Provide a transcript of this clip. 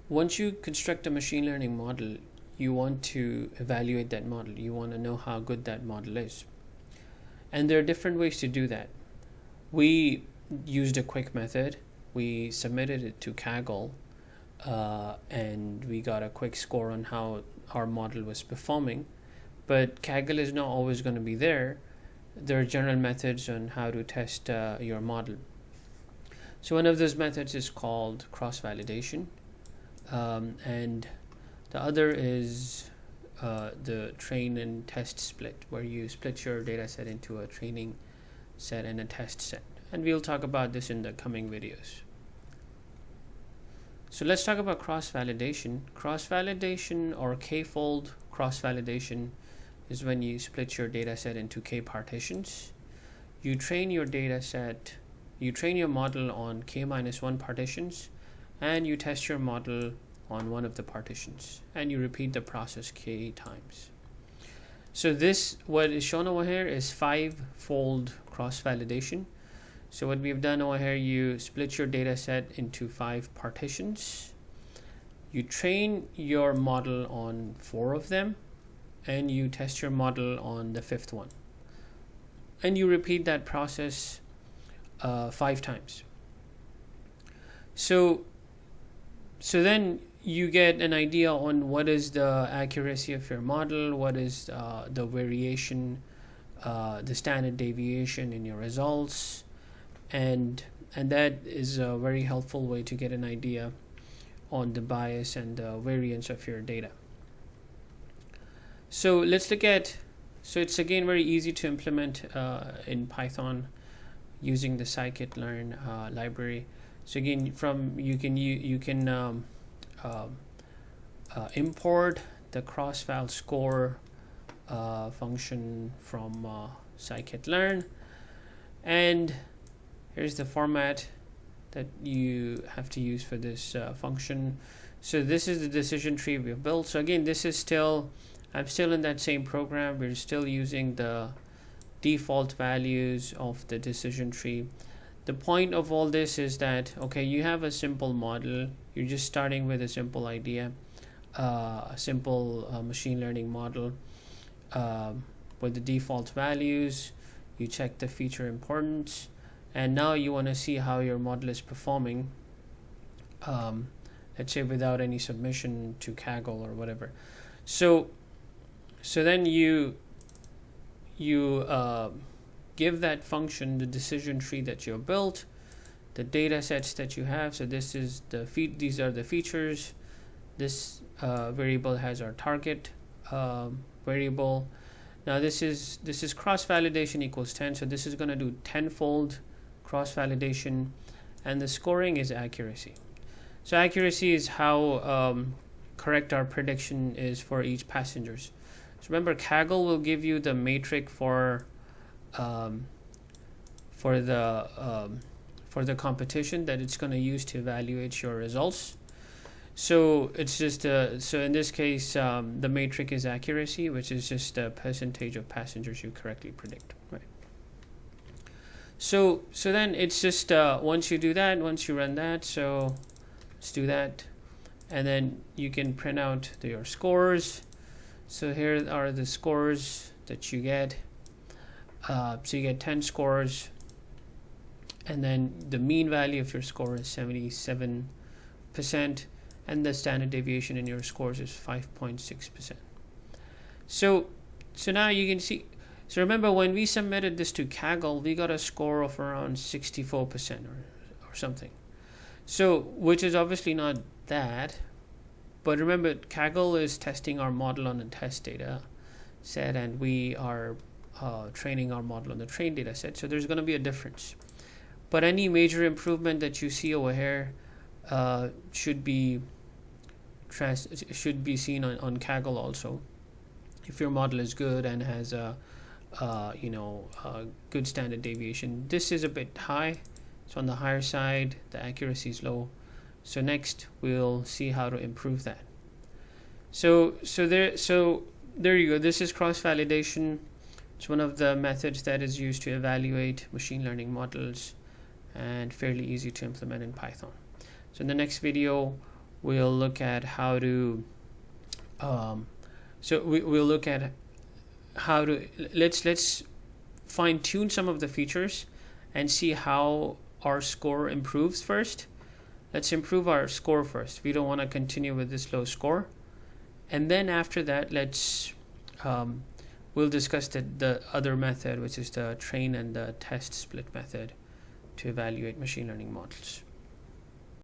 once you construct a machine learning model, you want to evaluate that model. You want to know how good that model is. And there are different ways to do that. We used a quick method. We submitted it to Kaggle, and we got a quick score on how our model was performing. But Kaggle is not always going to be there. There are general methods on how to test your model. So one of those methods is called cross-validation, and the other is the train and test split, where you split your data set into a training set and a test set. And we'll talk about this in the coming videos. So let's talk about cross-validation. Cross-validation, or k-fold cross-validation, is when you split your data set into k partitions. You train your data set, you train your model on k-1 partitions, and you test your model on one of the partitions, and you repeat the process k times. So this, what is shown over here, is 5-fold cross-validation. So what we've done over here, you split your data set into 5 partitions. You train your model on 4 of them, and you test your model on the 5th one. And you repeat that process 5 times. So then you get an idea on what is the accuracy of your model, what is the variation, the standard deviation in your results, and that is a very helpful way to get an idea on the bias and the variance of your data. So let's look at, so it's again very easy to implement in Python using the scikit-learn library. So again, you can import the cross-val score function from scikit-learn, and here's the format that you have to use for this function. So this is the decision tree we've built. So again, this is still, I'm still in that same program. We're still using the default values of the decision tree. The point of all this is that, okay, you have a simple model. You're just starting with a simple idea, a simple machine learning model with the default values. You check the feature importance, and now you want to see how your model is performing, let's say without any submission to Kaggle or whatever. So then you give that function the decision tree that you have built, the data sets that you have. So this is these are the features. This variable has our target variable. Now this is cross-validation equals 10. So this is going to do 10-fold cross-validation, and the scoring is accuracy. So accuracy is how correct our prediction is for each passengers. So remember, Kaggle will give you the metric for the competition that it's going to use to evaluate your results. So it's just so in this case, the metric is accuracy, which is just a percentage of passengers you correctly predict, right? So then it's just once you do that, once you run that, so let's do that, and then you can print out your scores. So here are the scores that you get. So you get 10 scores, and then the mean value of your score is 77%, and the standard deviation in your scores is 5.6%. So now you can see. So remember, when we submitted this to Kaggle, we got a score of around 64% or something. So which is obviously not that. But remember, Kaggle is testing our model on a test data set, and we are training our model on the trained data set. So there's going to be a difference. But any major improvement that you see over here should be seen on Kaggle also. If your model is good and has a good standard deviation. This is a bit high. It's on the higher side. The accuracy is low. So next we'll see how to improve that. So there you go. This is cross-validation. It's one of the methods that is used to evaluate machine learning models, and fairly easy to implement in Python. So in the next video, we'll look at how to we'll look at how to let's fine tune some of the features and see how our score improves first. Let's improve our score first. We don't want to continue with this low score. And then after that, we'll discuss the other method, which is the train and the test split method to evaluate machine learning models.